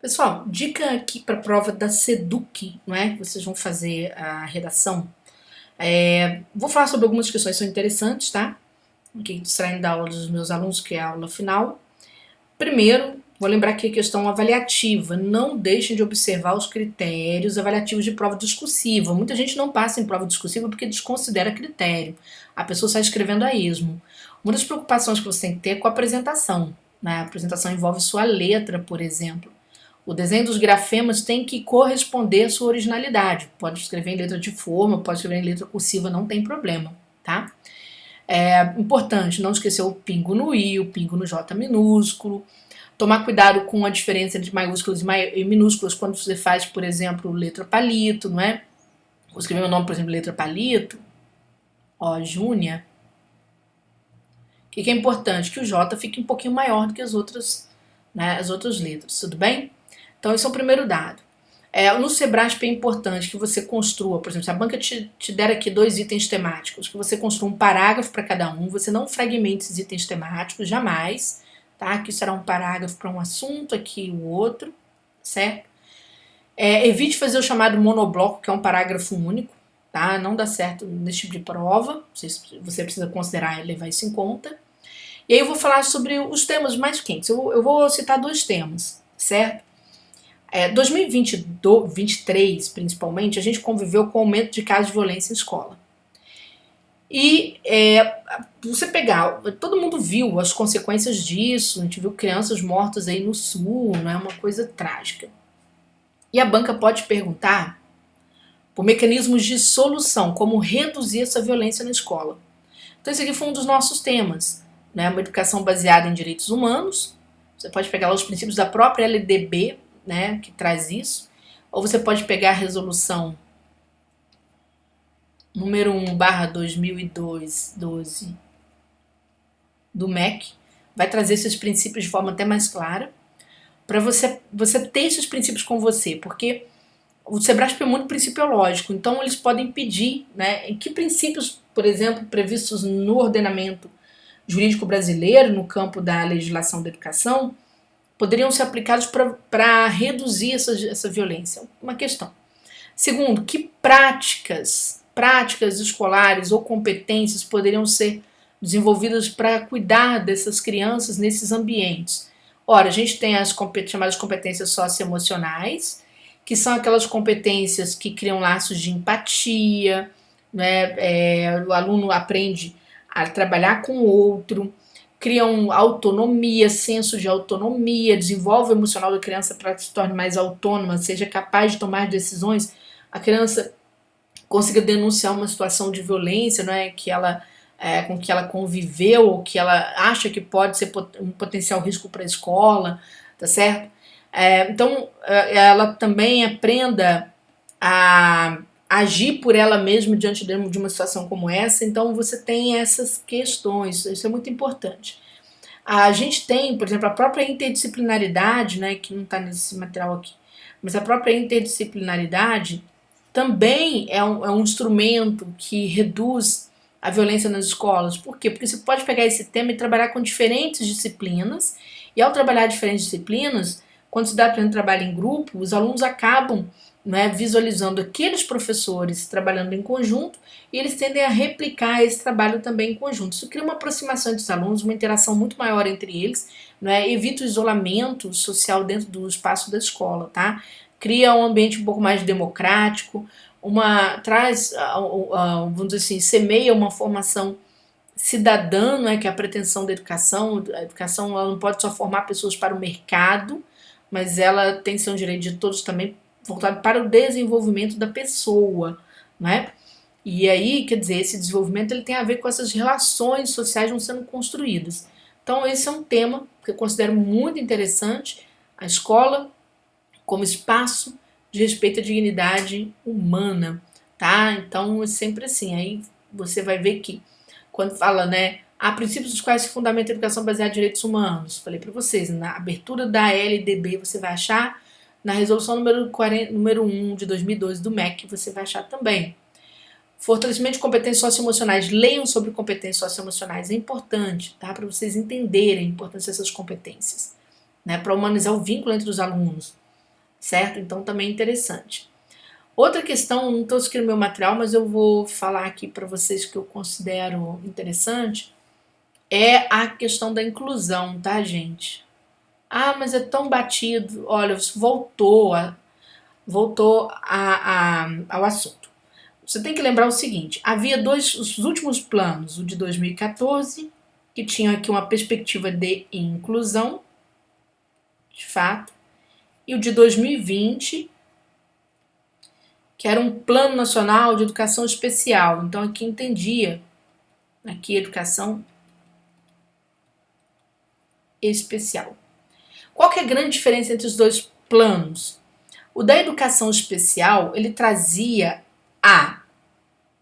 Pessoal, dica aqui para a prova da SEDUC, não é? Que vocês vão fazer a redação. Vou falar sobre algumas questões que são interessantes, tá? Aqui, distraindo da aula dos meus alunos, que é a aula final. Primeiro, vou lembrar aqui a questão avaliativa. Não deixem de observar os critérios avaliativos de prova discursiva. Muita gente não passa em prova discursiva porque desconsidera critério. A pessoa sai escrevendo a esmo. Uma das preocupações que você tem que ter é com a apresentação, né? A apresentação envolve sua letra, por exemplo. O desenho dos grafemas tem que corresponder à sua originalidade. Pode escrever em letra de forma, pode escrever em letra cursiva, não tem problema, tá? É importante não esquecer o pingo no i, o pingo no j minúsculo. Tomar cuidado com a diferença entre maiúsculas e minúsculas quando você faz, por exemplo, letra palito, não é? Vou escrever meu nome, por exemplo, letra palito. Ó, Júnia. O que é importante? Que o j fique um pouquinho maior do que as outras, né, as outras letras, tudo bem? Então, esse é o primeiro dado. No Sebrasp é importante que você construa, por exemplo, se a banca te der aqui 2 itens temáticos, que você construa um parágrafo para cada um, você não fragmente esses itens temáticos, jamais, tá? Aqui será um parágrafo para um assunto, aqui o outro, certo? Evite fazer o chamado monobloco, que é um parágrafo único, tá? Não dá certo nesse tipo de prova, você precisa considerar e levar isso em conta. E aí eu vou falar sobre os temas mais quentes, eu vou citar 2 temas, certo? 2023, principalmente, a gente conviveu com o aumento de casos de violência em escola. E você pegar, todo mundo viu as consequências disso, a gente viu crianças mortas aí no sul, não é uma coisa trágica. E a banca pode perguntar por mecanismos de solução, como reduzir essa violência na escola. Então esse aqui foi um dos nossos temas, né? Uma educação baseada em direitos humanos. Você pode pegar lá os princípios da própria LDB, né, que traz isso, ou você pode pegar a resolução número 1/2012 do MEC, vai trazer esses princípios de forma até mais clara, para você ter esses princípios com você, porque o Sebrasp é muito principiológico, então eles podem pedir, né, em que princípios, por exemplo, previstos no ordenamento jurídico brasileiro, no campo da legislação da educação, poderiam ser aplicados para reduzir essa violência. Uma questão. Segundo, que práticas escolares ou competências poderiam ser desenvolvidas para cuidar dessas crianças nesses ambientes? Ora, a gente tem as chamadas competências socioemocionais, que são aquelas competências que criam laços de empatia, né? O aluno aprende a trabalhar com o outro, criam autonomia, senso de autonomia, desenvolve o emocional da criança para que se torne mais autônoma, seja capaz de tomar decisões, a criança consiga denunciar uma situação de violência, não é, com que ela conviveu ou que ela acha que pode ser um potencial risco para a escola, tá certo? Então, ela também aprenda a agir por ela mesma diante de uma situação como essa. Então você tem essas questões, isso é muito importante. A gente tem, por exemplo, a própria interdisciplinaridade, né, que não está nesse material aqui, mas a própria interdisciplinaridade também é um instrumento que reduz a violência nas escolas. Por quê? Porque você pode pegar esse tema e trabalhar com diferentes disciplinas, e ao trabalhar diferentes disciplinas, quando se dá para um trabalho em grupo, os alunos acabam, né, visualizando aqueles professores trabalhando em conjunto e eles tendem a replicar esse trabalho também em conjunto. Isso cria uma aproximação entre os alunos, uma interação muito maior entre eles, né, evita o isolamento social dentro do espaço da escola, tá? Cria um ambiente um pouco mais democrático, traz, vamos dizer assim, semeia uma formação cidadã, não é, que é a pretensão da educação. A educação, ela não pode só formar pessoas para o mercado, mas ela tem que ser um direito de todos também, voltado para o desenvolvimento da pessoa, né? E aí, quer dizer, esse desenvolvimento ele tem a ver com essas relações sociais que vão sendo construídas. Então, esse é um tema que eu considero muito interessante, a escola como espaço de respeito à dignidade humana, tá? Então, é sempre assim. Aí você vai ver que quando fala, né, há princípios dos quais se fundamenta a educação baseada em direitos humanos. Falei para vocês, na abertura da LDB você vai achar, na resolução número 1 de 2012 do MEC você vai achar também. Fortalecimento de competências socioemocionais. Leiam sobre competências socioemocionais, é importante, tá? Para vocês entenderem a importância dessas competências, né? Para humanizar o vínculo entre os alunos. certo? Então também é interessante. Outra questão, não estou escrevendo meu material, mas eu vou falar aqui para vocês que eu considero interessante, é a questão da inclusão, tá, gente? Ah, mas é tão batido. Olha, ao assunto. Você tem que lembrar o seguinte: havia os últimos planos, o de 2014, que tinha aqui uma perspectiva de inclusão, de fato, e o de 2020, que era um plano nacional de educação especial. Então aqui entendia, aqui educação especial. Qual que é a grande diferença entre os dois planos? O da educação especial, ele trazia a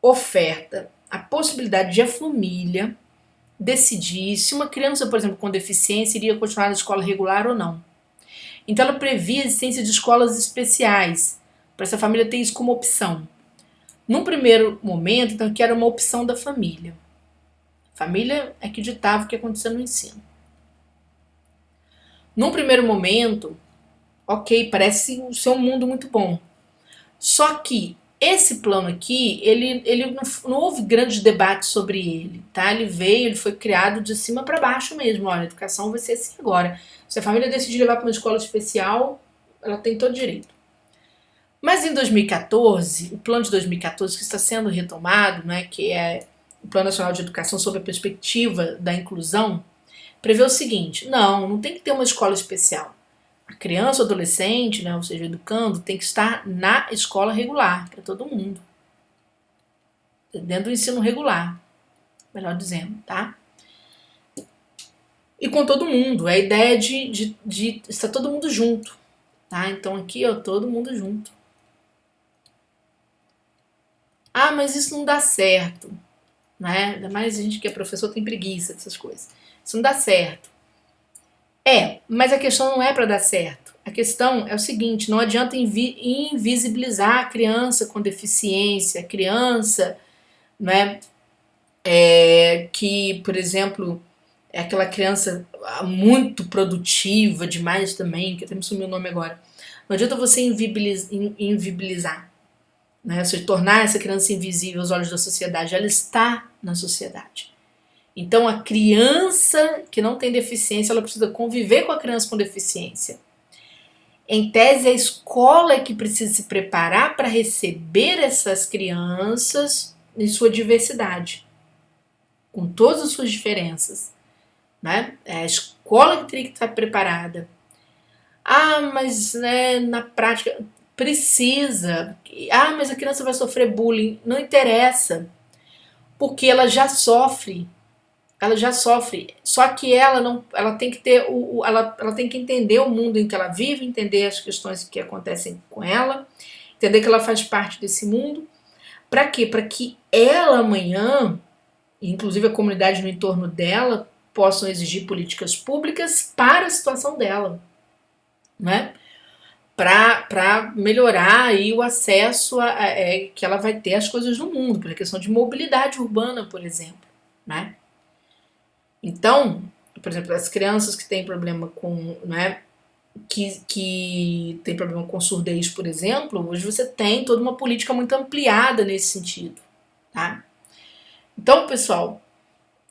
oferta, a possibilidade de a família decidir se uma criança, por exemplo, com deficiência iria continuar na escola regular ou não. Então ela previa a existência de escolas especiais, para essa família ter isso como opção. Num primeiro momento, então, que era uma opção da família. A família é que ditava o que acontecia no ensino. Num primeiro momento, ok, parece ser um mundo muito bom. Só que esse plano aqui, ele não houve grandes debates sobre ele, tá? Ele foi criado de cima para baixo mesmo. Olha, a educação vai ser assim agora. Se a família decidir levar para uma escola especial, ela tem todo direito. Mas em 2014, o plano de 2014 que está sendo retomado, né, que é o Plano Nacional de Educação sob a perspectiva da inclusão, prevê o seguinte: não tem que ter uma escola especial. A criança, o adolescente, né, ou seja, o educando, tem que estar na escola regular, para todo mundo. Dentro do ensino regular, melhor dizendo, tá? E com todo mundo. É a ideia de estar todo mundo junto, tá? Então aqui, ó, todo mundo junto. Ah, mas isso não dá certo, né? Ainda mais a gente que é professor tem preguiça dessas coisas. Isso não dá certo. Mas a questão não é para dar certo. A questão é o seguinte: não adianta invisibilizar a criança com deficiência, a criança, né, que, por exemplo, é aquela criança muito produtiva demais também, que até me sumiu o nome agora. Não adianta você invisibilizar, né, você tornar essa criança invisível aos olhos da sociedade. Ela está na sociedade. Então, a criança que não tem deficiência, ela precisa conviver com a criança com deficiência. Em tese, a escola é que precisa se preparar para receber essas crianças em sua diversidade, com todas as suas diferenças, né? É a escola que teria que estar preparada. Ah, mas né, na prática precisa. Ah, mas a criança vai sofrer bullying. Não interessa, porque ela já sofre. Ela já sofre, só que ela tem que ter ela tem que entender o mundo em que ela vive, entender as questões que acontecem com ela, entender que ela faz parte desse mundo. Para quê? Para que ela amanhã, inclusive a comunidade no entorno dela, possam exigir políticas públicas para a situação dela, né? Para melhorar aí o acesso que ela vai ter às coisas do mundo, por questão de mobilidade urbana, por exemplo, né? Então, por exemplo, as crianças que têm problema com, né, que tem problema com surdez, por exemplo, hoje você tem toda uma política muito ampliada nesse sentido, tá? Então, pessoal,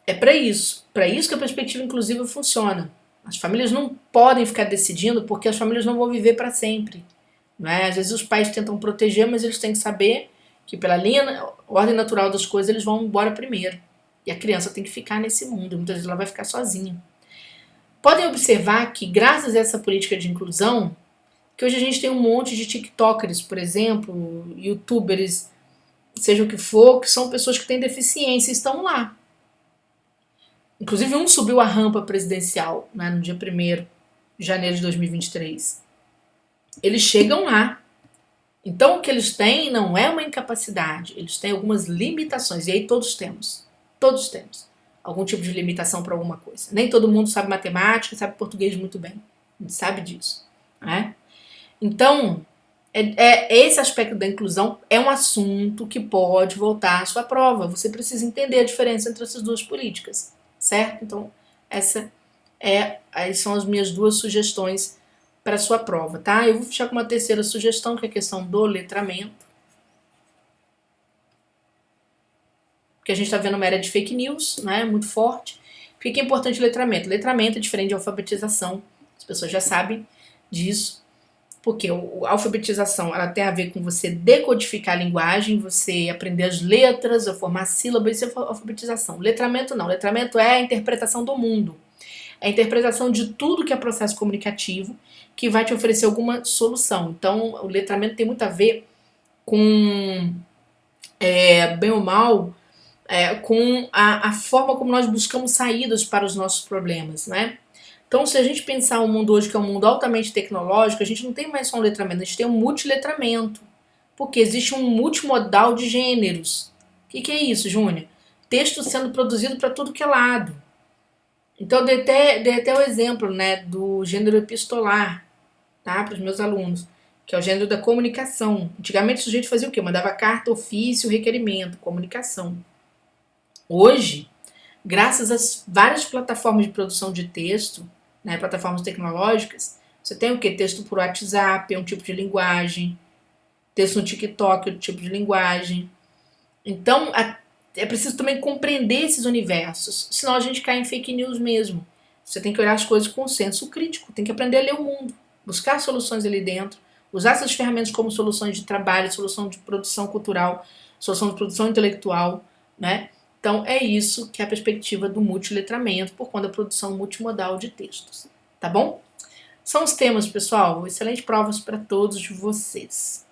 é para isso que a perspectiva inclusiva funciona. As famílias não podem ficar decidindo porque as famílias não vão viver para sempre, né? Às vezes os pais tentam proteger, mas eles têm que saber que pela ordem natural das coisas eles vão embora primeiro. E a criança tem que ficar nesse mundo, muitas vezes ela vai ficar sozinha. Podem observar que, graças a essa política de inclusão, que hoje a gente tem um monte de tiktokers, por exemplo, youtubers, seja o que for, que são pessoas que têm deficiência e estão lá. Inclusive um subiu a rampa presidencial, né, no dia 1º de janeiro de 2023. Eles chegam lá. Então o que eles têm não é uma incapacidade, eles têm algumas limitações, e aí todos temos. Todos temos algum tipo de limitação para alguma coisa. Nem todo mundo sabe matemática, sabe português muito bem. A gente sabe disso, né? Então, esse aspecto da inclusão é um assunto que pode voltar à sua prova. Você precisa entender a diferença entre essas duas políticas, certo? Então, essas são as minhas duas sugestões para sua prova, tá? Eu vou fechar com uma terceira sugestão, que é a questão do letramento. Porque a gente está vendo uma era de fake news, né? Muito forte. Por que é importante o letramento? Letramento é diferente de alfabetização. As pessoas já sabem disso. Porque a alfabetização ela tem a ver com você decodificar a linguagem, você aprender as letras, formar sílabas, isso é alfabetização. Letramento não. Letramento é a interpretação do mundo. É a interpretação de tudo que é processo comunicativo que vai te oferecer alguma solução. Então, o letramento tem muito a ver com, bem ou mal, com a forma como nós buscamos saídas para os nossos problemas, né? Então, se a gente pensar o mundo hoje que é um mundo altamente tecnológico, a gente não tem mais só um letramento, a gente tem um multiletramento. Porque existe um multimodal de gêneros. O que é isso, Júnior? Texto sendo produzido para tudo que é lado. Então, eu dei até o exemplo, né, do gênero epistolar, tá, para os meus alunos, que é o gênero da comunicação. Antigamente, o sujeito fazia o quê? Mandava carta, ofício, requerimento, comunicação. Hoje, graças às várias plataformas de produção de texto, né, plataformas tecnológicas, você tem o quê? Texto por WhatsApp, é um tipo de linguagem. Texto no TikTok, é outro tipo de linguagem. Então, é preciso também compreender esses universos, senão a gente cai em fake news mesmo. Você tem que olhar as coisas com senso crítico, tem que aprender a ler o mundo, buscar soluções ali dentro, usar essas ferramentas como soluções de trabalho, solução de produção cultural, solução de produção intelectual, né? Então, é isso que é a perspectiva do multiletramento por conta da produção multimodal de textos. Tá bom? São os temas, pessoal. Excelentes provas para todos vocês.